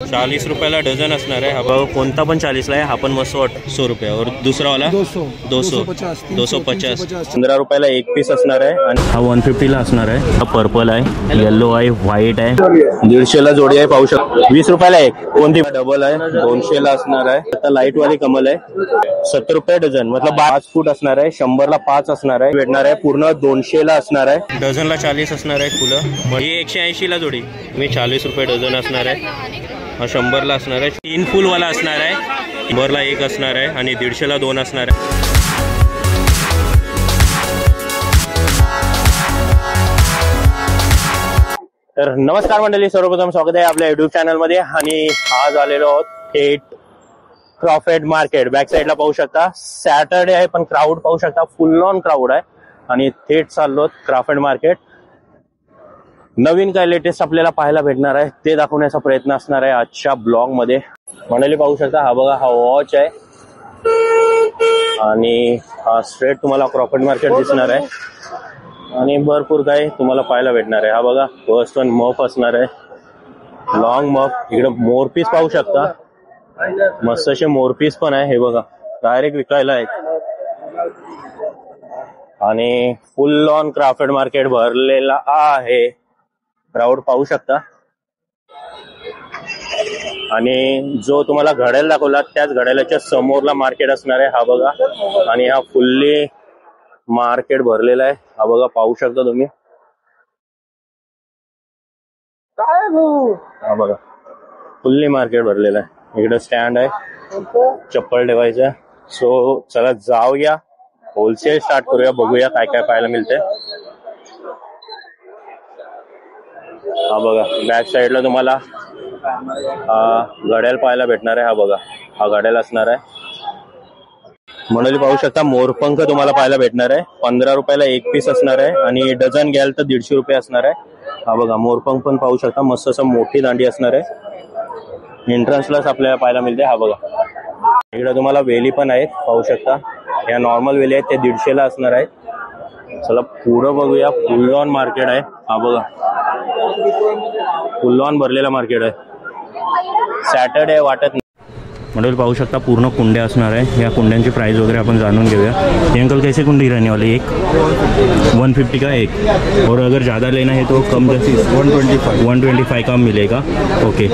40 रुपयाला डझन असणार आहे। हा कोणता पण 40 ला आहे, हा पण मस्त वाटतो 100 रुपये। और दूसरा वाला 250 15 रुपयाला एक पीस असणार आहे। आणि हा 150 ला असणार आहे। हा पर्पल आहे, येलो आहे, व्हाईट आहे, 150 ला जोडी आहे, पाहू शकतो। 20 रुपयाला एक, कोणती डबल आहे, 200 ला असणार आहे। आता लाईट वाली कमल आहे 70 रुपये डझन, मतलब 5 फूट असणार आहे, 100 ला 5 असणार आहे, भेटणार आहे। पूर्ण 200 ला असणार आहे, डझनला 40 असणार आहे फुलं। ही 180 ला जोडी, मी 40 रुपये डझन असणार आहे। हा 100 ला असणार आहे, 3 फुलवाला असणार आहे, 100 ला एक असणार आहे आणि 150 ला 2 असणार आहे। तर नमस्कार मंडळी, सर्वप्रथम स्वागत आहे आपल्या युट्यूब चॅनल मध्ये। आणि आज आलेलो आहोत थेट क्रॉफर्ड मार्केट। बॅक साईडला पाहू शकता सॅटरडे आहे, पण क्राऊड पाहू शकता, फुल ऑन क्राऊड आहे। आणि थेट चाललो क्रॉफर्ड मार्केट। नवीन काय लेटेस्ट आपल्याला पाहायला भेटणार आहे ते दाखवण्याचा प्रयत्न असणार आहे आजच्या ब्लॉग मध्ये। मंडळी पाहू शकता, हा बघा, हा वॉच आहे आणि हा स्ट्रेट तुम्हाला क्रॉफर्ड मार्केट दिसणार आहे। आणि भरपूर काही तुम्हाला पाहायला भेटणार आहे। हा बघा, फर्स्ट वन मफ असणार आहे, लॉंग मफ। इकडे मोरपीस पाहू शकता, मस्त असे मोरपीस पण आहे, हे बघा डायरेक्ट विकायला आहे। आणि फुल ऑन क्रॉफर्ड मार्केट भरलेला आहे, क्राऊड पाहू शकता। आणि जो तुम्हाला घड्याळ दाखवला त्याच घड्याळाच्या समोरला मार्केट असणार आहे, हा बघा। आणि हा फुल्ली मार्केट भरलेला आहे, हा बघा, पाहू शकता तुम्ही। हा बघा, फुल्ली मार्केट भरलेला आहे। इकडे स्टँड आहे, चप्पल ठेवायचं। सो चला जाऊया, होलसेल स्टार्ट करूया, बघूया काय काय पाहायला मिळते। हा बघा, बॅक साईडला तुम्हाला घड्याळ पाहायला भेटणार आहे, हा बघा, हा घड्याळ असणार आहे। मंडळी पाहू शकता, मोरपंख तुम्हाला पाहायला भेटणार आहे, 15 रुपयाला एक पीस असणार आहे आणि डझन घ्याल तर 150 रुपये असणार आहे। हा बघा, मोरपंख पण पाहू शकता, मस्त असं मोठी दांडी असणार आहे, एंट्रन्सलाच आपल्याला पाहायला मिळते। हा बघा, इकडे तुम्हाला वेली पण आहेत, पाहू शकता। या नॉर्मल वेली आहेत, ते 150 ला असणार आहेत। चला पुढं बघूया, फुल ऑन मार्केट आहे, हा बघा, फुल ऑन भरलेला मार्केट आहे। सॅटरडे वाटत नाही। मंडळी पाहू शकता, पूर्ण कुंड्या असणार आहे। या कुंड्यांची प्राइस वगैरह अपन जानून घेऊया। ये अंकल कैसे कुंडी रहने वाले? एक 150 का एक, और अगर ज़्यादा लेना है तो कम 125 का मिलेगा। ओके,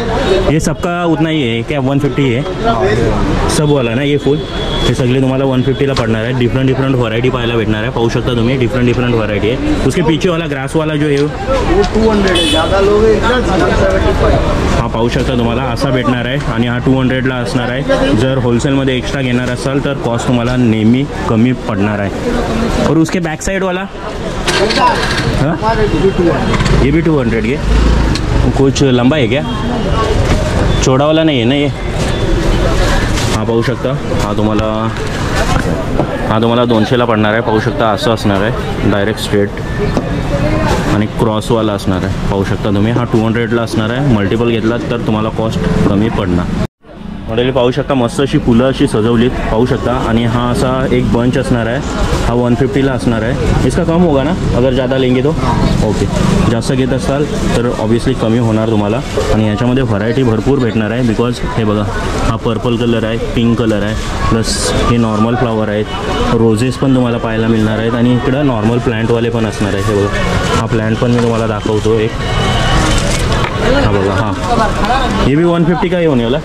ये सबका उतना ही है क्या? 150 है सब वाला ना ये फुल? हे सगळे तुम्हाला 150 ला पडणार आहे। डिफरंट व्हरायटी पाहायला भेटणार आहे, पाहू शकता तुम्ही, डिफरंट व्हरायटी आहे। उसके पीछे वाला ग्रास वाला जो है वो 200 है, ज़्यादा लोग 175। हा पाहू शकता तुम्हाला असा भेटणार आहे आणि हा 200 ला असणार आहे। जर होलसेलमध्ये एक्स्ट्रा घेणार असाल तर कॉस्ट तुम्हाला नेहमी कमी पडणार आहे। और उसके बैक साइड वाला ये भी 200 के, कुछ लंबा है क्या? चौड़ा वाला नहीं है ना ये? हा पाहू शकता, हा तुम्हाला 200 ला पडणार आहे, पाहू शकता। असं असणार आहे डायरेक्ट स्ट्रेट आणि क्रॉसवाला असणार आहे, पाहू शकता तुम्ही। हा 200 ला असणार आहे, मल्टिपल घेतलात तर तुम्हाला कॉस्ट कमी पडणार। मंडळी पाहू शकता, मस्त अशी फुलं अशी सजवलीत, पाहू शकता। आणि हा असा एक बंच असणार आहे, हा 150 ला असणार आहे। इसका कम होगा ना अगर ज़्यादा लेंगे तो? ओके, जास्त घेत असाल तर ऑब्वियसली कमी होणार तुम्हाला। आणि याच्यामध्ये व्हरायटी भरपूर भेटणार आहे, बिकॉज हे बघा, हा पर्पल कलर आहे, पिंक कलर आहे, प्लस हे नॉर्मल फ्लावर आहेत, रोजेस पण तुम्हाला पाहायला मिळणार आहेत। आणि इकडं नॉर्मल प्लांटवाले पण असणार आहे, हे बघा, हा प्लांट पण मी तुम्हाला दाखवतो एक। हा बघा, हा ये भी 150 का ही होने वाला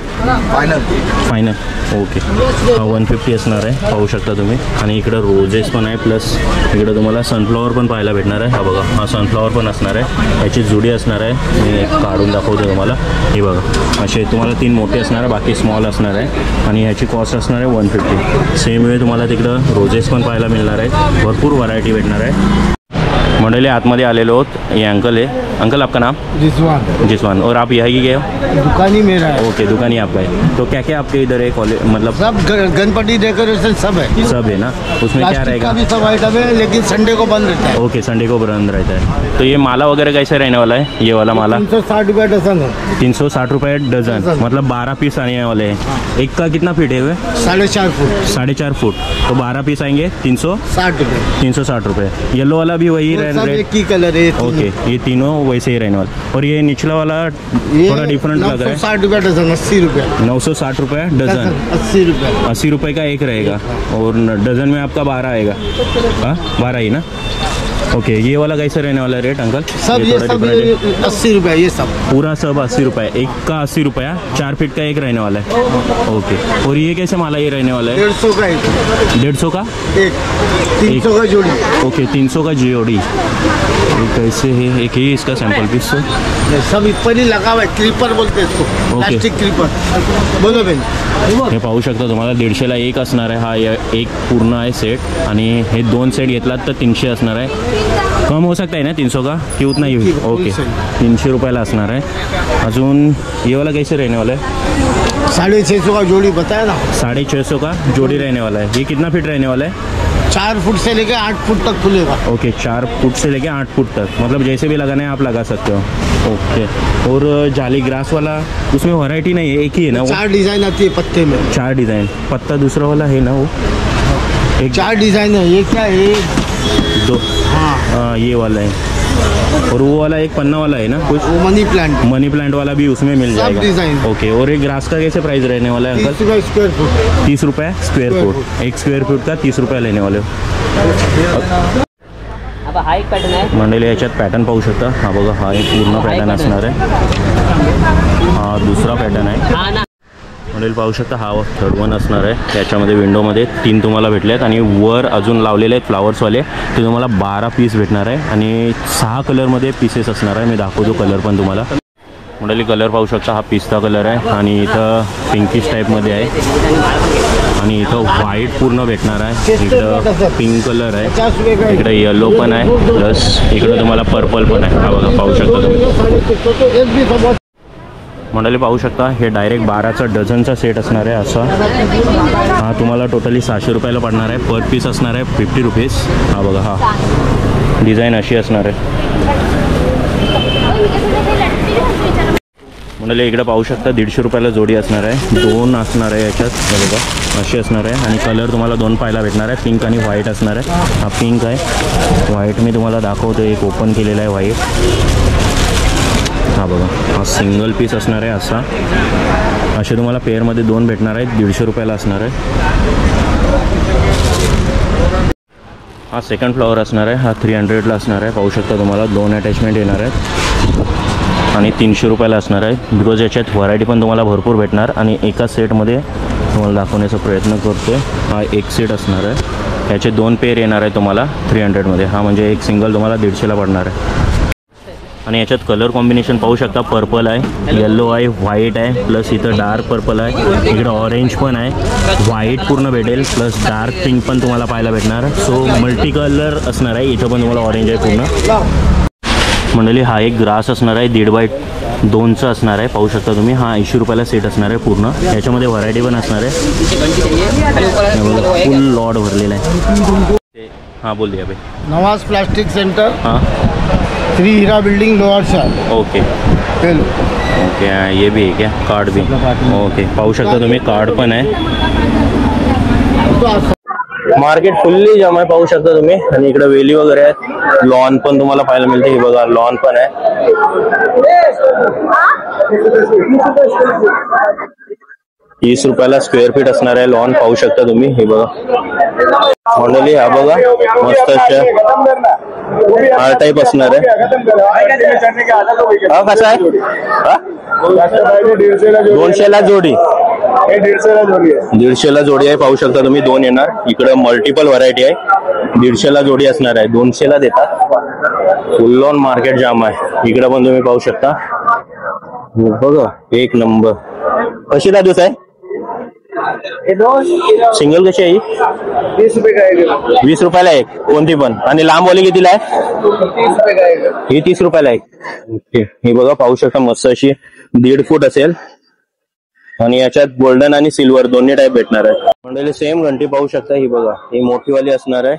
फायनल। ओके, हा 150 असणार आहे, पाहू शकता तुम्ही। आणि इकडं रोजेस पण आहे, प्लस इकडं तुम्हाला सनफ्लॉवर पण पाहायला भेटणार आहे। हा बघा, हा सनफ्लॉवर पण असणार आहे, याची जुडी असणार आहे, मी काढून दाखवतो तुम्हाला। हे बघा, असे तुम्हाला 3 मोठे असणार आहे, बाकी स्मॉल असणार आहे। आणि ह्याची कॉस्ट असणार आहे 150। सेम वे तुम्हाला तिकडं रोजेस पण पाहायला मिळणार आहेत, भरपूर व्हरायटी भेटणार आहे। मंडळी आतमध्ये आलेलो आहोत, ये अंकल है। अंकल आपका नाम? जिसवान। और आप यहाँ की गए हो? दुकान ही मेरा है। ओके, दुकान ही आपका है। तो क्या क्या आपके इधर है कॉलेज, मतलब सब गणपति डेकोरेशन सब है ना? उसमें क्या रहेगा? भी सब आइटम है, लेकिन संडे को बंद रहता है। ओके, संडे को बंद रहता है। तो ये माला वगैरह कैसे रहने वाला है? ये वाला माला 360 रुपये डजन है। 360 रुपये डजन, मतलब 12 पीस आने वाले हैं। एक का कितना फीट है? 4.5 फुट। 4.5 फुट, तो 12 पीस आएंगे 360 रुपये। 360 रुपये। येलो वाला भी वही रहेगा? एंड सब रेड? एक ही कलर है ये तीनों। ओके, ये तीनों वैसे ही रहने वाले। और ये निचला वाला ये थोड़ा डिफरेंट लग रहा है। 960 रुपया डजन, 80 रुपया 960 रुपये डजन, 80 रुपया। 80 रुपये का एक रहेगा और डजन में आपका 12 आएगा। हाँ 12 ही ना। ओके, ये वाला कैसे रहने वाला है रेट अंकल? सब ये थोड़ा सब different है। 80 रुपया ये सब। पूरा सब 80 रुपये, एक का 80 रुपया, 4 फीट का एक रहने वाला है। ओके, और ये कैसे माला ये रहने वाला है? 150 का एक, 150 का एक 300 का जोड़ी। ओके, 300 का जोड़ी। ये कैसे है? एक ही इसका सैंपल पीस। ये सब ऊपर ही लगा हुआ है, क्लिपर बोलते हैं इसको, प्लास्टिक क्लिपर। बोलो बहन। हे पाहू शकता तुम्हाला 150ला एक असणार आहे। हा एक पूर्ण आहे सेट आणि हे 2 सेट घेतलात तर 300 असणार आहे। कम हो सकता है ना 300 का कि उतना ही होईल? ओके, 300 रुपयाला असणार आहे। अजून ये वाला कैसे रहने वाला है? 650 का जोड़ी बताया ना। 650 का जोड़ी रहने वाला है। ये कितना फीट रहने वाला है? 4 फुट से लेकर 8 फुट तक खुलेगा। ओके, 4 फुट से लेके 8 फुट तक, मतलब जैसे भी लगाना है आप लगा सकते हो। ओके, और जाली ग्रास वाला उसमें वैरायटी नहीं है, एक ही है ना वो? 4 डिजाइन आती है पत्ते में। 4 डिज़ाइन। पत्ता दूसरा वाला है ना वो? एक 4 डिजाइन है। ये क्या है? 2। हाँ, हाँ ये वाला है। और वो वाला एक पन्ना वाला है ना कुछ? वो मनी प्लांट। मनी प्लांट वाला भी उसमें मिल सब जाएगा। डिजाइन। ओके, और एक ग्रास का कैसे प्राइस रहने वाला है 30 अंकल? रुपया स्क्वायर फुट। 30 रुपये स्क्वेयर फुट। एक स्क्वेअर फूट का 30 रुपये लेने वाले हो। आता हा एक पॅटर्न आहे। मंडळी याच्यात पॅटर्न पाहू शकता। हा बघा, हा एक पूर्ण पॅटर्न असणार आहे। हा दुसरा पॅटर्न आहे। हा ना, मंडळी पाहू शकता, हा 3rd वन असणार आहे। त्याच्यामध्ये विंडोमध्ये 3 तुम्हाला भेटले आहेत आणि वर अजून लावलेले आहेत फ्लावर्सवाले, ते तुम्हाला 12 पीस भेटणार आहे आणि 6 कलरमध्ये पीसेस असणार आहे। मी दाखवतो कलर पण तुम्हाला। मंडळी कलर पाहू शकता, हा पिस्ता कलर आहे आणि इथं पिंकिश टाईपमध्ये आहे आणि इथं व्हाईट पूर्ण भेटणार आहे। इकडं पिंक कलर आहे, 50 रुपये का इकडे येलो पण आहे, प्लस इकडं तुम्हाला पर्पल पण आहे। हा बघा पाहू शकता तुम्ही। एक भी सब। मंडळी पाहू शकता, हे डायरेक्ट 12चा डझनचा सेट असणार आहे असा। हा तुम्हाला टोटली 600 रुपयाला पडणार आहे। पर पीस असणार आहे 50 रुपीज। हा बघा, हा डिझाईन अशी असणार आहे। मंडळी इकडे पाहू शकता 150 रुपयाला जोडी असणार आहे। 2 असणार आहे याच्यात, हे बघा अशी असणार आहे आणि कलर तुम्हाला 2 पाहायला भेटणार आहे, पिंक आणि व्हाईट असणार आहे। हा पिंक आहे, व्हाईट मी तुम्हाला दाखवतो, एक ओपन केलेला आहे व्हाईट। हा बघा, हा सिंगल पीस असणार आहे असा। असे तुम्हाला पेअरमध्ये 2 भेटणार आहेत, 150 रुपयाला असणार आहे। हा सेकंड फ्लॉवर असणार आहे, हा 300ला असणार आहे। पाहू शकता तुम्हाला 2 अटॅचमेंट येणार आहेत आणि 300 रुपयाला असणार आहे। बिकॉज याच्यात व्हरायटी पण तुम्हाला भरपूर भेटणार आणि एका सेटमध्ये तुम्हाला दाखवण्याचा प्रयत्न करतो आहे। हा एक सेट असणार आहे, याचे 2 पेअर येणार आहे तुम्हाला 300मध्ये। हा म्हणजे एक सिंगल तुम्हाला 150ला पडणार आहे आणि याच्यात कलर कॉम्बिनेशन पाहू शकता, पर्पल आहे, येलो आहे, व्हाईट आहे, प्लस इथं डार्क पर्पल आहे, इकडं ऑरेंज पण आहे, व्हाईट पूर्ण भेटेल, प्लस डार्क पिंक पण तुम्हाला पाहायला भेटणार। सो मल्टी कलर असणार आहे। इथं पण तुम्हाला ऑरेंज आहे पूर्ण। मंडळी हा एक ग्रास असणार आहे, 1.5x2 असणार आहे। पाहू शकता तुम्ही, हा 80 रुपयाला सेट असणार आहे पूर्ण। याच्यामध्ये व्हरायटी पण असणार आहे, फुल लॉड भरलेला आहे। हाँ बोल दिया भाई। नवाज प्लास्टिक सेंटर, हाँ श्री हीरा बिल्डिंग, लोअर शाल। Okay hello. ओके, ये भी है क्या? कार्ड भी? ओके, पाहू शकता तुम्ही कार्ड पण आहे। मार्केट फुल्ली जाम आहे, पाहू शकता तुम्ही। आणि इकडे वेली वगैरे आहेत, लॉन पण तुम्हाला पाहायला मिळते। हे बघा लॉन पण आहे। 30 रुपयाला स्क्वेअर फीट असणार आहे लॉन, पाहू शकता तुम्ही। हे बघा मंडळी, हा बघा मस्त अशा हा टाईप असणार आहे। हा कसा आहे? 200ला जोडी, 150ला जोडी आहे। पाहू शकता तुम्ही, 2 येणार। इकडे मल्टिपल व्हरायटी आहे, 150ला जोडी असणार आहे, 200ला देतात। फुल ऑन मार्केट जाम आहे। इकडे पण तुम्ही पाहू शकता, बघा एक नंबर। कशी दादूस आहे? सिंगल कशी आहे? 20 रुपये का एक। 20 रुपयाला एक, कोणती पण। आणि लांबवाली कितीला आहे? 30 रुपये का एक। ही 30 रुपयाला एक। ओके, हे बघा पाहू शकता, मस्त अशी 1.5 फूट असेल आणि याच्यात गोल्डन आणि सिल्वर दोन्ही टाईप भेटणार आहे। मंडळी सेम घंटी पाहू शकता, ही बघा ही मोठीवाली असणार आहे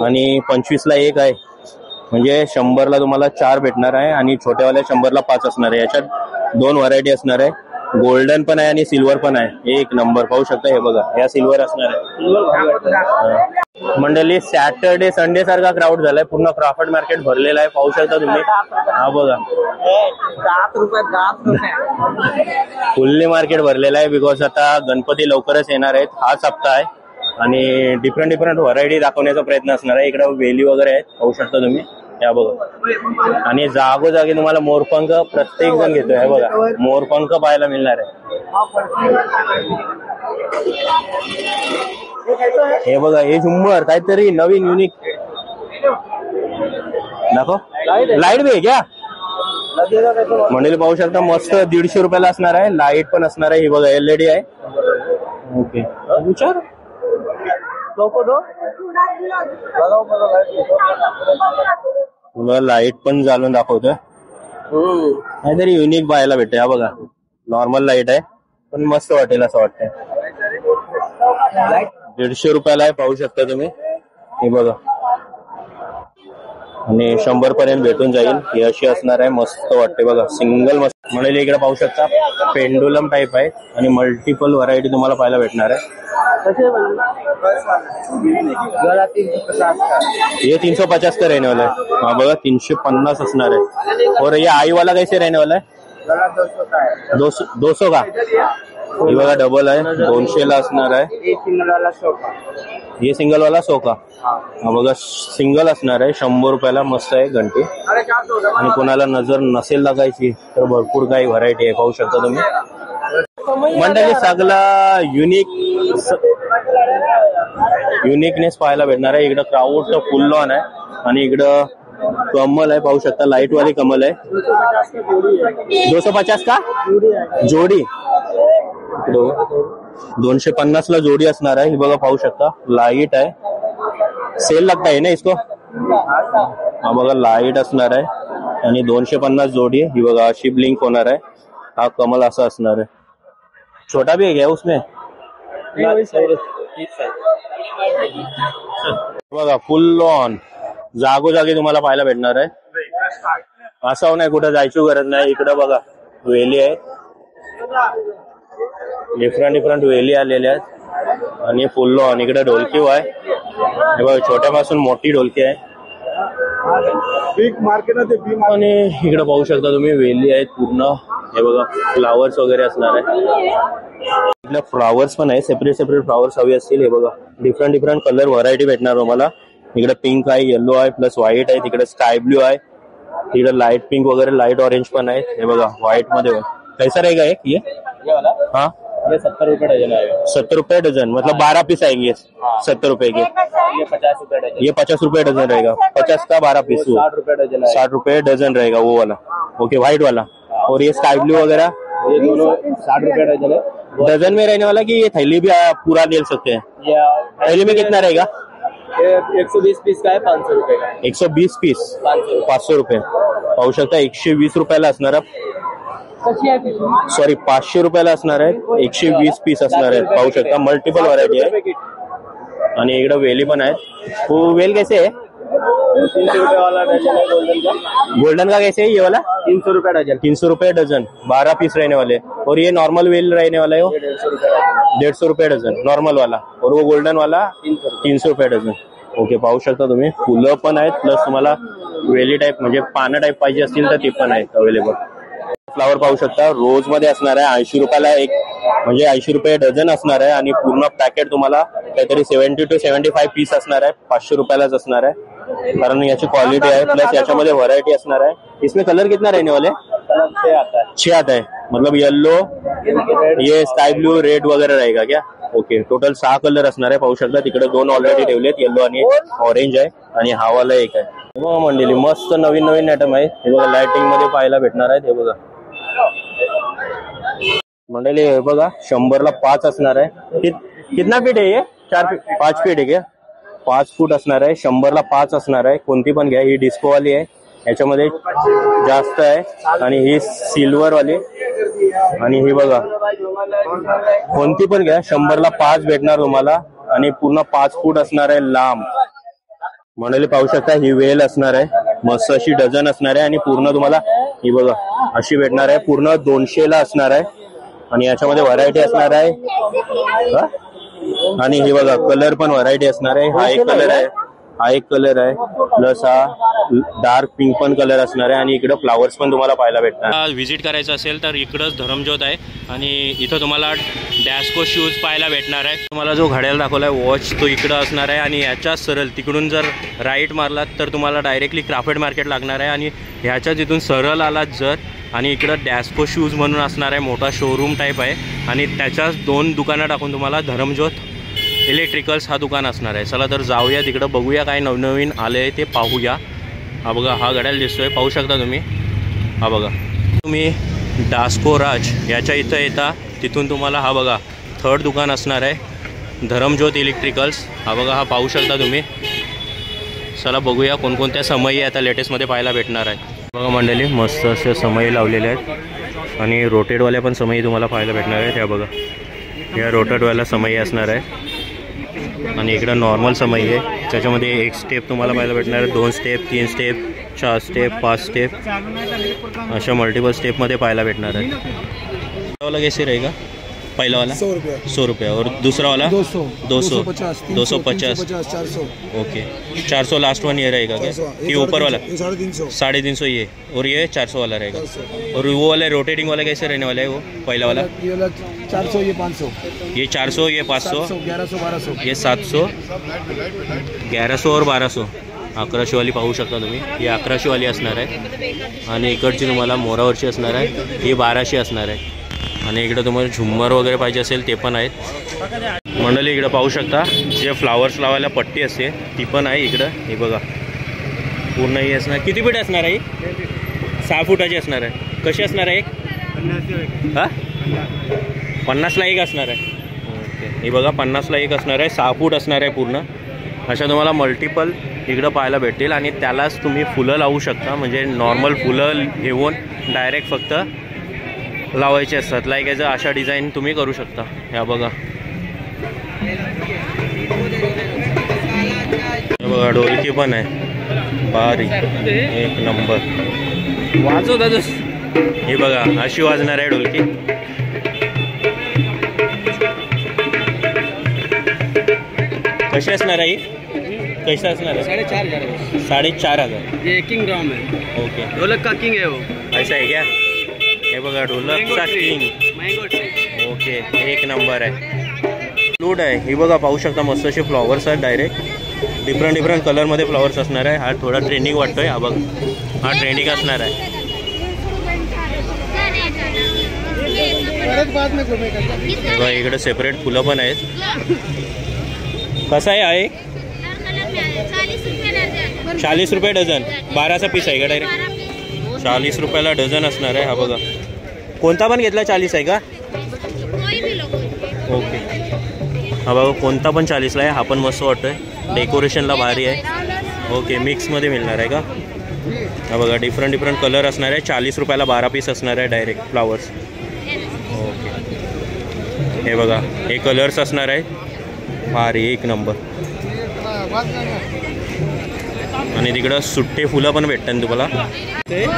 आणि 25ला एक आहे, म्हणजे 100ला तुम्हाला 4 भेटणार आहे आणि छोट्यावाल्या 100ला 5 असणार आहे। याच्यात 2 व्हरायटी असणार आहे, गोल्डन पण आहे आणि सिल्वर पण आहे। एक नंबर पाहू शकता, हे बघा या सिल्वर असणार आहे। मंडळी सॅटर्डे संडे सारखा क्राऊड झालाय, पूर्ण क्राफ्ट मार्केट भरलेला आहे, पाहू शकता तुम्ही. हा बघा, 10 रुपये. फुल्ली मार्केट भरलेला आहे. बिकॉज आता गणपती लवकरच येणार आहेत, हाच हप्ता आहे आणि डिफरंट व्हरायटी दाखवण्याचा प्रयत्न असणार आहे. इकडे वेली वगैरे आहेत, पाहू शकता तुम्ही. या बघा, आणि जागोजागी तुम्हाला मोरपंख प्रत्येक जण घेतोय. हे बघा, मोरपंख पाहायला मिळणार आहे. हे बघा, हे झुंबर काहीतरी नवीन युनिक दाखव. लाईट बी आहे क्या मंडळी, पाहू शकता. मस्त 150 रुपयाला असणार आहे. लाईट पण असणार आहे. ही बघा, LED आहे. ओके, विचार लाईट पण जाळून दाखवतोय. काहीतरी युनिक पाहायला भेटतंय. हा बघा, नॉर्मल लाईट आहे पण मस्त वाटेल असं वाटतंय. 150 रुपयाला आहे, पाहू शकता तुम्ही. हे बघा, आणि 100 पर्यंत भेटून जाईल. ही अशी असणार आहे, मस्त वाटते बघा, सिंगल मस्त. म्हणजे इकडे पाहू शकता पेंडुलम टाईप आहे आणि मल्टिपल व्हरायटी तुम्हाला पाहायला भेटणार आहे. ये 350 का रहने वाला है. हाँ बघा, 350 असणार आहे. और ये आई वाला कैसे रहने वाला है? 200 का. ये बघा, डबल आहे, 200 ला असणार आहे. ये सिंगल वाला 100 का. हा बघा, सिंगल असणार आहे, 100 रुपयाला. मस्त आहे घंटी. आणि कोणाला नजर नसेल लागायची तर भरपूर काही व्हरायटी आहे, पाहू शकता तुम्ही. मंडळी सगळा युनिकनेस पाहायला भेटणार आहे. इकडं क्राऊड फुल ऑन आहे आणि इकडं कमल आहे, पाहू शकता. लाईट वाली कमल आहे. 250 का जोडी. 250 ला जोडी असणार आहे. ही बघा, पाहू शकता. लाईट आहे, सेल लगता है ना इसको. हा बघा, लाईट असणार आहे आणि 250 जोडी. ही बघा, अशी ब्लिंक होणार आहे. हा कमल असा असणार आहे. छोटा भी है क्या उसमें? बघा, फुल ऑन जागोजागी तुम्हाला पाहायला भेटणार आहे. असं नाही कुठं जायची गरज नाही. इकडं बघा, वेली आहे, डिफरंट वेली आलेल्या आहेत आणि फुल ऑन. इकडे ढोलकी आहे. हे बघा, छोट्यापासून मोठी ढोलकी आहे. आणि इकडे पाहू शकता तुम्ही, वेली आहेत पूर्ण. हे बघा, फ्लावर्स वगैरे असणार आहे. इकडे फ्लावर्स पण आहे, सेपरेट फ्लावर्स हवे असतील. हे बघा, डिफरंट कलर व्हरायटी भेटणार तुम्हाला. इकडे पिंक आहे, येलो आहे, प्लस व्हाईट आहे. तिकडे स्काय ब्ल्यू आहे. तिकडे लाईट पिंक वगैरे, लाईट ऑरेंज पण आहे. हे बघा, व्हाईट मध्ये. कैसा रहेगा एक ये वाला? हाँ, ये 70 रुपए डजन आएगा. 70 रुपए डजन, मतलब 12 पीस आएंगे. 70 रुपए के. ये 50 रुपए डजन. ये 50 रुपए डजन रहेगा. 50 का 12 पीस. 60 रुपए डजन. 60 रुपए डजन रहेगा वो वाला. ओके, व्हाइट वाला. और ये स्काई ब्लू वगैरह, ये दोनों 60 रुपए डजन है. डजन में रहने वाला कि ये थैली भी पूरा ले सकते हैं? थैली में कितना रहेगा? 120 पीस का है, 500 रुपए का. 120 पीस 500 रुपये. पाहू शकता. 120 रुपयाला असणार. सॉरी, 500 रुपयाला असणार आहे. 120 पीस असणार आहेत, पाहू शकता. मल्टिपल व्हरायटी आहे. आणि इकडे वेली पण आहेत. वो वेल कैसे है? 300 रुपए वाला डजन है गोल्डन का. गोल्डन का कैसे है ये वाला? 300 रुपए डजन. 300 रुपए डजन, 12 पीस रहने वाले. और ये नॉर्मल वेल रहने वाला है वो 150 रुपए डजन नॉर्मल वाला. और वो गोल्डन वाला 300 रुपए डजन. ओके, पाहू शकता तुम्ही. फुलं पण आहेत, प्लस तुम्हाला वेली टाईप म्हणजे पानं टाईप पाहिजे असतील तर ते पण आहेत अवेलेबल. फ्लावर पाहू शकता, रोज मध्ये असणार आहे. 80 रुपयाला एक, म्हणजे 80 रुपये डझन असणार आहे. आणि पूर्ण पॅकेट तुम्हाला काहीतरी 70 to 75 पीस असणार आहे. 500 रुपयालाच असणार आहे, कारण याची क्वालिटी आहे. प्लस याच्यामध्ये व्हरायटी असणार आहे. इसमें कलर कितना रहने वाले? 6 आता है. मतलब येलो, ये स्काई ब्लू, रेड वगैरे रहेगा क्या? ओके, टोटल 6 कलर असणार आहे. पाहू शकता. तिकडे 2 ऑलरेडी ठेवलेत, येलो आणि ऑरेंज आहे. आणि हा वाला एक आहे. बघा मंडळी, मस्त नवीन आयटम आहे. हे बघा, लाइटिंग मध्ये पाहायला भेटणार आहेत. हे बघा मंडळी, हे बघा, 100 ला 5 असणार आहे. कितना फीट आहे हे? 5 फीट आहे का? 5 फूट असणार आहे. 100 ला 5 असणार आहे. कोणती पण घ्या. ही डिस्को वाली आहे, याच्यामध्ये जास्त आहे. आणि ही सिल्वर वाली. आणि ही बघा, कोणती पण घ्या, 100 ला 5 भेटणार तुम्हाला. आणि पूर्ण 5 फूट असणार आहे लांब. मंडळी पाहू शकता, ही वेल असणार आहे. मस्त अशी डझन असणार आहे. आणि पूर्ण तुम्हाला ही बघा अशी भेटणार आहे. पूर्ण 200 ला असणार आहे. आणि याच्यामध्ये व्हरायटी असणार आहे. आणि हे बघा कलर पण व्हरायटी असणार आहे. हा एक कलर आहे, हा एक कलर आहे, प्लस हा डार्क पिंक पण कलर असणार आहे. आणि इकडं फ्लावर्स पण तुम्हाला पाहायला भेटणार. व्हिजिट करायचं असेल तर इकडंच धरमज्योत आहे आणि इथं तुम्हाला डॅस्को शूज पाहायला भेटणार आहे. तुम्हाला जो घड्याळ दाखवला आहे वॉच तो इकडं असणार आहे. आणि ह्याच्या सरळ तिकडून जर राईट मारलात तर तुम्हाला डायरेक्टली क्राफ्ट मार्केट लागणार आहे. आणि ह्याच्या तिथून सरळ आलात जर आणि इकडं डॅस्को शूज म्हणून असणार आहे, मोठा शोरूम टाईप आहे. आणि त्याच्याच 2 दुकानं टाकून तुम्हाला धरमज्योत इलेक्ट्रिकल्स हा दुकान असणार आहे. चला तर जाऊया तिकडं, बघूया काय नवनवीन आले आहे ते पाहूया. हा बघा हा घड्याळ दिसतोय, पाहू शकता तुम्ही. हा बघा तुम्ही डास्को राज याच्या इथं येता तिथून तुम्हाला हा बघा 3rd दुकान असणार आहे धरमज्योत इलेक्ट्रिकल्स. हा बघा हा पाहू शकता तुम्ही. चला बघूया कोणकोणत्या समयी आता लेटेस्टमध्ये पाहायला भेटणार आहे. बघा मंडळी मस्त असे समयी लावलेले आहेत आणि रोटेटवाल्या पण समयी तुम्हाला पाहायला भेटणार आहेत. ह्या बघा या रोटेटवाला समयी असणार आहे आणि इकडं नॉर्मल समयी आहे. त्याच्यामध्ये 1 स्टेप तुम्हाला पाहायला भेटणार आहे, 2 स्टेप, 3 स्टेप, 4 स्टेप, 5 स्टेप अशा मल्टिपल स्टेपमध्ये पाहायला भेटणार आहे. वाला कैसे रहेगा? पहला वाला 100 रुपये और दूसरा वाला 200, 250, 400. ओके 400 लास्ट वन ये रहेगा क्या? कि ऊपर वाला 350 ये और ये 400 वाला रहेगा. और वो वाला रोटेटिंग वाला कैसे रहने वाला है? वो पहला वाला 400 ये 500. ये 400 ये 500 1100 1200 ये 700 1100 और 1200. 1100 वाली पाहू शकता तुम्ही. ही 1100 वाली असणार आहे आणि इकडची तुम्हाला मोरावरची असणार आहे, ही 1200 असणार आहे. आणि इकडं तुम्हाला झुम्मर वगैरे पाहिजे असेल ते पण आहेत. मंडळी इकडं पाहू शकता जे फ्लावर्स लावायला पट्टी असते ती पण आहे इकडं. हे बघा पूर्ण ही असणार. किती फीट असणार आहे? 6 फुटाची असणार आहे. कशी असणार आहे? हां 50ला 1 असणार आहे. ओके हे बघा 50ला 1 असणार आहे. 6 फूट असणार आहे पूर्ण. अशा तुम्हाला मल्टिपल इकडं पाहायला भेटतील. आणि त्यालाच तुम्ही फुलं लावू शकता, म्हणजे नॉर्मल फुलं घेऊन डायरेक्ट फक्त लावायचे असतात. लाईक याचं अशा डिझाईन तुम्ही करू शकता. ह्या बघा बघा ढोलकी पण आहे भारी एक नंबर. वाजवता हे बघा अशी वाजणार आहे ढोलकी. कशी असणार आहे? कैसा असणार है? 4,500. ये किंग ड्रम है. ओके ढोलक का किंग है वो. ऐसा है क्या? हे बघा ढोलकचा किंग. ओके एक नंबर आहे. फ्लूट आहे ही बघा पाहू शकता. मस्त असे फ्लॉवर्स आहेत डायरेक्ट डिफरंट कलरमध्ये फ्लॉवर्स असणार आहे. हा थोडा ट्रेंडिंग वाटतोय. हा बघ हा ट्रेंडिंग असणार आहे. बघा इकडे सेपरेट फुलं पण आहेत. कसं आहे? 40 रुपये डझन. 12चा पीस आहे का डायरेक्ट? 40 रुपयाला डझन असणार आहे. हा बघा कोणता पण घेतला 40 आहे का? ओके हा बघा कोणता पण 40ला आहे. हा पण मस्त वाटतोय, डेकोरेशनला भारी आहे. ओके मिक्समध्ये मिळणार आहे का? हा बघा डिफरंट कलर असणार आहे. 40 रुपयाला 12 पीस असणार आहे डायरेक्ट फ्लावर्स. ओके हे बघा हे कलर्स असणार आहे भारी एक नंबर. आणि तिकडं सुट्टे फुलं पण भेटतात तुम्हाला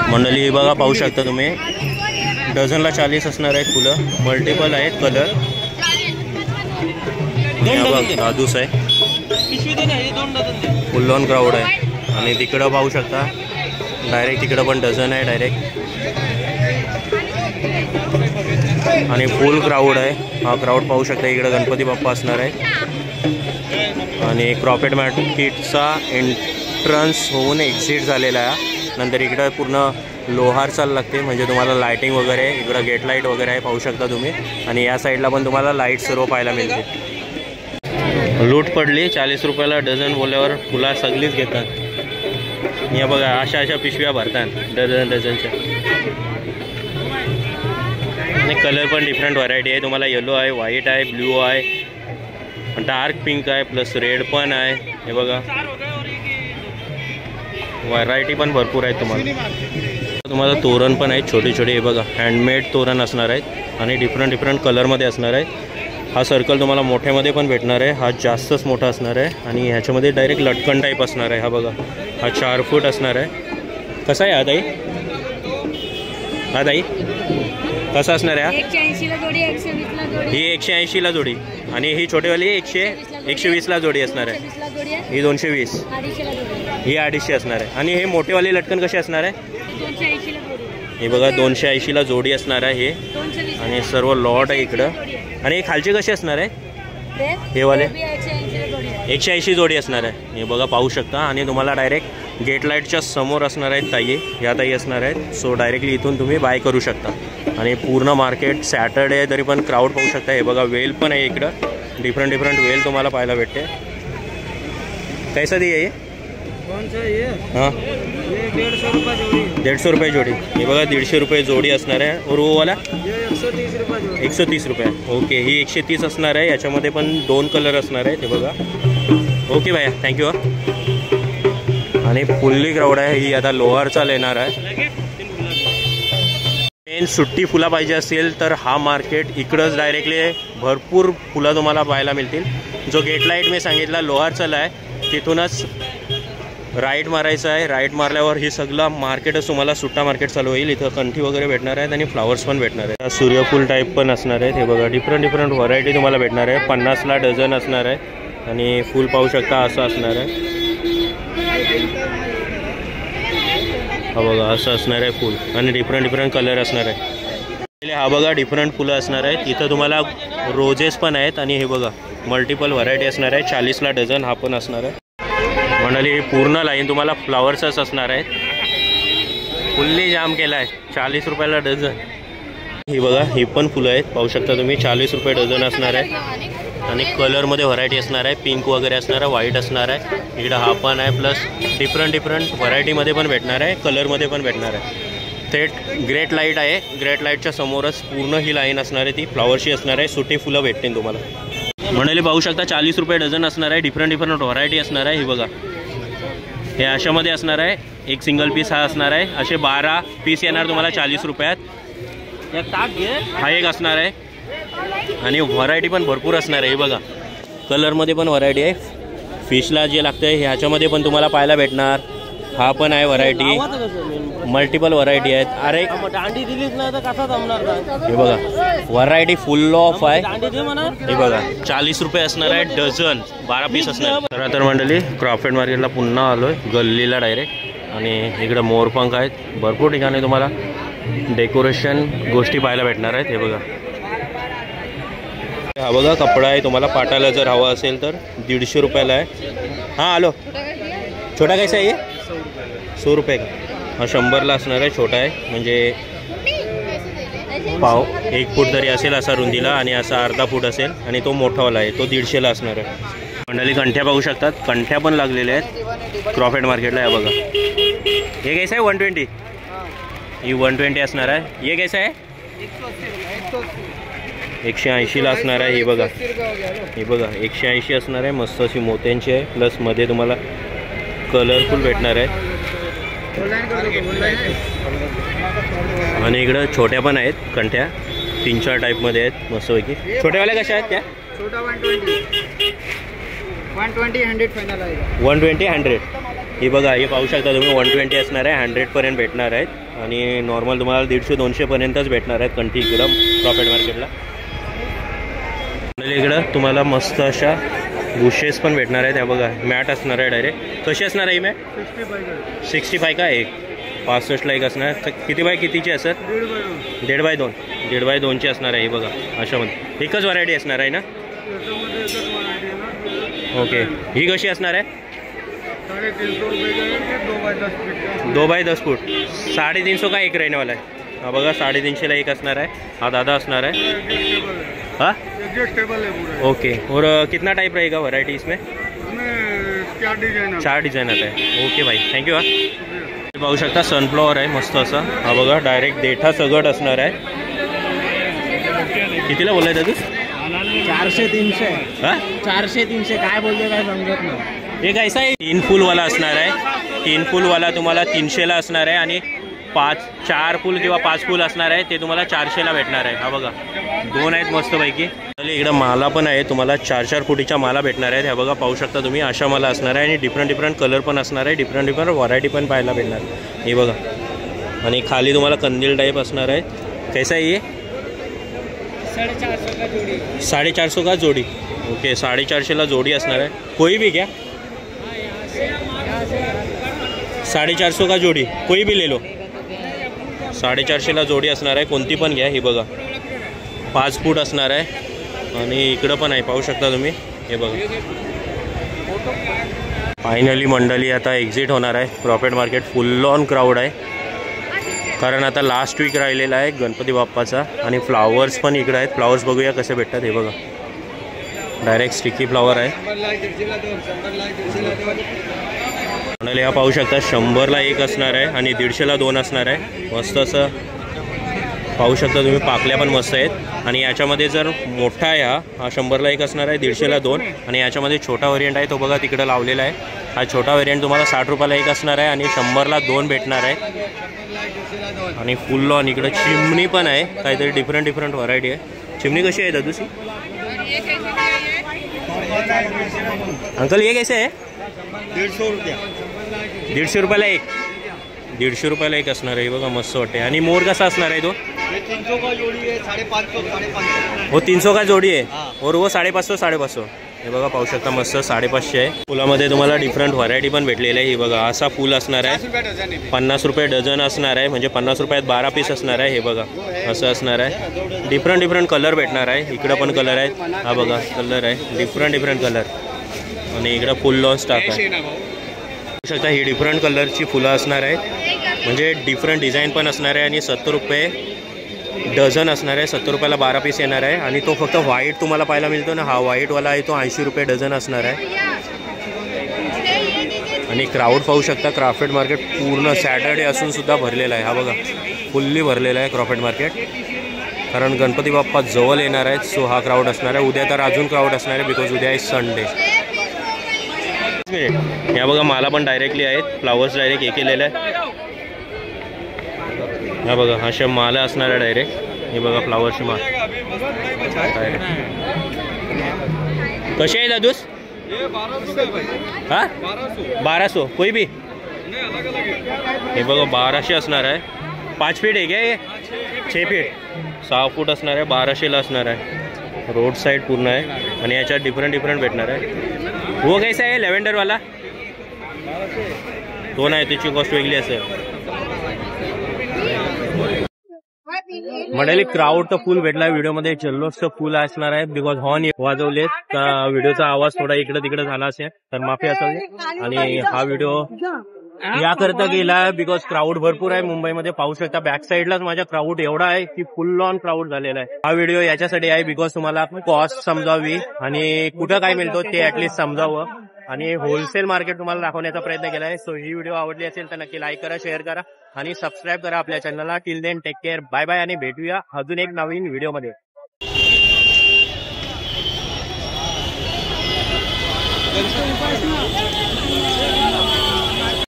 मंडळी. हे बघा पाहू शकता तुम्ही डझनला 40 असणार आहेत फुलं. मल्टिपल आहेत कलर. दादूस आहे फुल ऑन क्राऊड आहे. आणि तिकडं पाहू शकता डायरेक्ट तिकडं पण डझन आहे डायरेक्ट. आणि फुल क्राऊड आहे. हा क्राऊड पाहू शकता. इकडं गणपती बाप्पा असणार आहे. आणि क्रॉफेट मार्केटचा एंट्रन्स होऊन एक्झिट झालेला आहे. नंतर इकडं पूर्ण लोहार चाल लागते, म्हणजे तुम्हाला लायटिंग वगैरे इकडं गेट लाईट वगैरे आहे पाहू शकता तुम्ही. आणि या साईडला पण तुम्हाला लाईट सर्व पाहायला मिळते. लूट पडली 40 रुपयाला डझन बोलल्यावर फुला सगळीच घेतात. या बघा अशा पिशव्या भरतात डझनच्या. आणि कलर पण डिफरंट व्हरायटी आहे तुम्हाला. येलो आहे, व्हाईट आहे, ब्ल्यू आहे, डार्क पिंक आहे, प्लस रेड पण आहे. हे बघा व्हरायटी पण भरपूर आहे तुम्हाला. तोरण पण आहेत छोटे. हे बघा हँडमेड तोरण असणार आहेत आणि डिफरंट कलरमध्ये असणार आहे. हा सर्कल तुम्हाला मोठ्यामध्ये पण भेटणार आहे. हा जास्तच मोठा असणार आहे आणि ह्याच्यामध्ये डायरेक्ट लटकन टाईप असणार आहे. हा बघा हा 4 फूट असणार आहे. कसा आहे हा ताई? कसं असणार आहे? 180 ला जोडी, 120 ला जोडी. ही 180 ला जोडी आणि ही छोटेवाली 120 ला जोडी असणार आहे. 120 ला जोडी आहे. ही 220. 250 ला जोडी. ही 250 असणार आहे. आणि हे मोठेवाले लटकन कसे असणार आहे? 280 ला जोडी. हे बघा 280 ला जोडी असणार आहे हे. 220. आणि सर्व लॉट आहे इकडं. आणि हे खालचे कसे असणार आहे? हे वाले 180 ला जोडी आहे. 180 जोडी असणार आहे. हे बघा पाहू शकता. आणि तुम्हाला डायरेक्ट गेट लाईटच्या समोर असणार आहेत ताई, ह्या ताई असणार आहेत. सो डायरेक्टली इथून तुम्ही बाय करू शकता. आणि पूर्ण मार्केट सॅटर्डे आहे तरी पण क्राऊड पाहू शकता. हे बघा वेल पण आहे इकडं, डिफरंट वेल तुम्हाला पाहायला भेटते. कैसा दिए ये? हां 150 रुपये जोडी. हे बघा 150 रुपये जोडी असणार आहे. और वो वाला 130 रुपये. ओके, ही 130 असणार आहे. याच्यामध्ये पण 2 कलर असणार आहे. हे बघा. ओके भैया, थँक्यू. आणि फुल्ली क्राऊड आहे. ही आता लोहारचा येणार आहे. मेन सुट्टी फुलं पाहिजे असेल तर हा मार्केट इकडंच डायरेक्टली भरपूर फुलं तुम्हाला पाहायला मिळतील. जो गेट लाईट मी सांगितला लोहारचाला आहे तिथूनच राईट मारायचं आहे. राईट मारल्यावर ही सगळं मार्केटच तुम्हाला सुट्टा मार्केट चालू होईल. इथं कंठी वगैरे भेटणार आहेत आणि फ्लावर्स पण भेटणार आहेत. सूर्यफूल टाईप पण असणार आहेत. हे बघा डिफरंट व्हरायटी तुम्हाला भेटणार आहे. 50 ला डझन असणार आहे. आणि फूल पाहू शकता असं असणार आहे. हा बघा असं असणार आहे फूल. आणि डिफरंट कलर असणार आहे. हा बघा डिफरंट फुलं असणार आहेत. इथं तुम्हाला रोजेस पण आहेत. आणि हे बघा मल्टिपल व्हरायटी असणार आहे. 40 ला डझन हा पण असणार आहे. मंडळी पूर्ण लाईन तुम्हाला फ्लावर्सच असणार आहेत. फुल्ली जाम केला आहे. 40 रुपयाला डझन. ही बघा ही पण फुलं आहेत पाहू शकता तुम्ही. 40 रुपये डझन असणार आहे. आणि कलरमध्ये व्हरायटी असणार आहे. पिंक वगैरे असणार आहे, व्हाईट असणार आहे. इकडं हा पण आहे. प्लस डिफरंट व्हरायटीमध्ये पण भेटणार आहे, कलरमध्ये पण भेटणार आहे. थेट ग्रेट लाईट आहे. ग्रेट लाईटच्या समोरच पूर्ण ही लाईन असणार आहे. ती फ्लावरची असणार आहे. सुटी फुलं भेटतील तुम्हाला. मंडळी पाहू शकता 40 रुपये डझन असणार आहे. डिफरंट व्हरायटी असणार आहे. ही बघा हे अशामध्ये असणार आहे. एक सिंगल पीस हा असणार आहे. असे 12 पीस येणार तुम्हाला 40 रुपयात. हा एक असणार आहे. आणि व्हरायटी पण भरपूर असणार आहे. हे बघा कलरमध्ये पण व्हरायटी आहे. फिशला जे लागतं आहे ह्याच्यामध्ये पण तुम्हाला पाहायला भेटणार. हा पण आहे व्हरायटी. मल्टिपल व्हरायटी आहेत. अरे दांडी दिलीच नाही तर कसा जमणार? हे बघा व्हरायटी फुल ऑफ आहे. हे बघा 40 रुपये असणार आहे डझन. 12 पीस असणार. तर मंडळी क्रॉफर्ड मार्केटला पुन्हा आलोय गल्लीला डायरेक्ट. आणि इकडं मोरपंख आहेत. भरपूर ठिकाणी तुम्हाला डेकोरेशन गोष्टी पाहायला भेटणार आहेत. हे बघा हा बघा कपडा आहे. तुम्हाला पाटाला जर हवा असेल तर 150 रुपयाला आहे. हां आलो. छोटा कैसा आहे? 100 रुपये का? हा 100ला असणार आहे. छोटा आहे म्हणजे पाव 1 फूट तरी असेल असा रुंदीला. आणि असा अर्धा फूट असेल. आणि तो मोठावाला आहे तो 150ला असणार आहे. मंडळी कंठ्या पाहू शकतात. कंठ्या पण लागलेल्या आहेत क्रॉफर्ड मार्केटला. आहे बघा हे कैसा आहे? 120. ही 120 असणार आहे. हे कैसा आहे? 180ला असणार आहे. हे बघा 180 असणार आहे. मस्त अशी मोत्यांची आहे. प्लस मध्ये तुम्हाला कलरफुल भेटणार आहे. आणि इकडं छोट्या पण आहेत कंठ्या. 3-4 टाईपमध्ये आहेत मस्तपैकी. छोट्यावाल्या कशा आहेत त्या? 120 100. हे बघा हे पाहू शकता तुम्ही. 120 असणार आहे. 100पर्यंत भेटणार आहेत. आणि नॉर्मल तुम्हाला 150-200 पर्यंतच भेटणार आहेत कंठी इकडं क्रॉफर्ड मार्केटला. इकडं तुम्हाला मस्त अशा बुशेस पण भेटणार आहेत. त्या बघा मॅट असणार आहे डायरेक्ट. कशी असणार आहे ही मॅट? 65 का? एक 65ला एक असणार. किती बाय कितीची असत? 1.5x2. 1.5x2ची असणार आहे. ही बघा अशामध्ये एकच व्हरायटी असणार आहे ना? ओके ही कशी असणार आहे? 2x10 फूट. 350 का एक रहने आहे. हा बघा 350ला एक असणार आहे. हा दादा असणार आहे. हाँ ओके. और कितना टाइप रहेगा वैरायटी इसमें? 4 डिझाईन आता आहे. ओके भाई थँक्यू. हा पाहू शकता सनफ्लॉवर आहे मस्त असा. हा बघा डायरेक्ट देठा सगट असणार आहे. कितीला बोललाय दादू? 400-300. हां 400-300 काय बोलते काय समजत नाही. हे कैसा आहे? 3 फूलवाला असणार आहे. 3 फूलवाला तुम्हाला 300ला असणार आहे. आणि 4 फूल किंवा 5 फूल असणार आहे ते तुम्हाला 400ला भेटणार आहे. हा बघा 2 आहेत मस्तपैकी. इकडं माला पण आहे. तुम्हाला 4-4 फुटीच्या माला भेटणार आहेत. ह्या बघा पाहू शकता तुम्ही. अशा माला असणार आहे. आणि डिफरंट कलर पण असणार आहे. डिफरंट व्हरायटी पण पाहायला भेटणार. हे बघा. आणि खाली तुम्हाला कंदील टाईप असणार आहे. कैसा आहे? 450 का जोड़ी. ओके 450ला जोड़ी असणार आहे. कोई भी क्या 450 का जोड़ी कोई भी ले लो. 450ला जोडी असणार आहे. कोणती पण घ्या. ही बघा 5 फूट असणार आहे. आणि इकडं पण आहे पाहू शकता तुम्ही. हे बघा फायनली मंडळी आता एक्झिट होणार आहे. Profit market full on crowd आहे कारण आता लास्ट वीक राहिलेला आहे गणपती बाप्पाचा. आणि फ्लावर्स पण इकडे आहेत. फ्लावर्स बघूया कसे भेटतात. हे बघा डायरेक्ट स्टिकी फ्लावर आहे. मंडळी हा पाहू शकता 100ला 1 असणार आहे आणि 150ला 2 असणार आहे. मस्त असं पाहू शकता तुम्ही. पाकल्या पण मस्त आहेत. आणि याच्यामध्ये जर मोठा आहे हा 100ला 1 असणार आहे, 150ला 2. आणि याच्यामध्ये छोटा व्हेरियंट आहे तो बघा तिकडं लावलेला आहे. हा छोटा व्हेरियंट तुम्हाला 60 रुपयाला 1 असणार आहे आणि 100ला 2 भेटणार आहे. आणि फुल ऑन इकडं चिमणी पण आहे. काहीतरी डिफरंट व्हरायटी आहे. चिमणी कशी आहे दादूसी? अंकल ये कैसे आहे? 150 रुपया. 150 रुपयाला 1. 150 रुपयाला 1 असणार आहे. बघा मस्त वाटते. आणि मोर कसा असणार आहे तो? 300 का जोड़ी है 550. वो 300 का जोड़ी है और वो 550. हे बघा पाहू शकता मस्त 550 आहे. फुलामध्ये तुम्हाला डिफरंट व्हरायटी पण भेटलेली आहे. ही बघा असा फुल असणार आहे. 50 रुपये डझन असणार आहे. म्हणजे 50 रुपयात 12 पीस असणार आहे. हे बघा असं असणार आहे. डिफरंट कलर भेटणार आहे. इकडं पण कलर आहेत. हा बघा कलर आहे. Different colour. आणि इकडं फुल लॉन्च स्टाक आहे. पाहू शकता ही डिफरंट कलरची फुलं असणार आहेत. म्हणजे डिफरंट डिझाईन पण असणार आहे. आणि 70 रुपये डझन असणार आहे. 70 रुपयाला 12 पीस येणार आहे. आणि तो फक्त व्हाईट तुम्हाला पाहायला मिळतो ना. हा व्हाईटवाला आहे तो 80 रुपये डझन असणार आहे. आणि क्राऊड पाहू शकता. क्राफ्टेड मार्केट पूर्ण सॅटर्डे असून सुद्धा भरलेला आहे. हा बघा फुल्ली भरलेला आहे क्राफ्टेड मार्केट. कारण गणपती बाप्पा जवळ येणार आहेत. सो हा क्राऊड असणार आहे. उद्या तर अजून क्राऊड असणार आहे बिकॉज उद्या आहे संडे. या बघा मला पण डायरेक्टली आहेत. फ्लावर्स डायरेक्ट हे केलेलं आहे. हा बघा अशा माला असणार आहे डायरेक्ट. हे बघा फ्लावरची माल डायरेक्ट. कसे आहे दादूस? हा 1200 कोई भी. हे बघा 1200 असणार आहे. 5 फीट आहे क्या हे? 6 फीट 6 फूट असणार आहे. 1200ला असणार आहे. रोड साईड पूर्ण आहे. आणि याच्यात डिफरंट भेटणार आहे. वो कैसा आहे लॅव्हेंडरवाला? तो नाही त्याची कॉस्ट वेगळी असेल. मंडळी क्राऊड तर फुल भेटला. व्हिडिओमध्ये जल्लोषचं फुल असणार आहे बिकॉज हॉर्न वाजवलेत. व्हिडिओचा आवाज थोडा इकडे तिकडे झाला असेल तर माफी असावी. आणि हा व्हिडिओ याकरता गेला बिकॉज क्राऊड भरपूर आहे मुंबईमध्ये. पाहू शकता बॅक साईडलाच माझ्या क्राऊड एवढा आहे की फुल ऑन क्राऊड झालेला आहे. हा व्हिडिओ याच्यासाठी आहे बिकॉज तुम्हाला कॉस्ट समजावी आणि कुठं काय मिळतो ते ऍटलीस्ट समजावं. आणि होलसेल मार्केट तुम्हाला दाखवण्याचा प्रयत्न केला आहे. सो ही व्हिडिओ आवडली असेल तर नक्की लाईक करा, शेअर करा आणि सबस्क्राईब करा आपल्या चॅनलला. Till then take care, bye bye. आणि भेटूया अजून एक नवीन व्हिडिओमध्ये.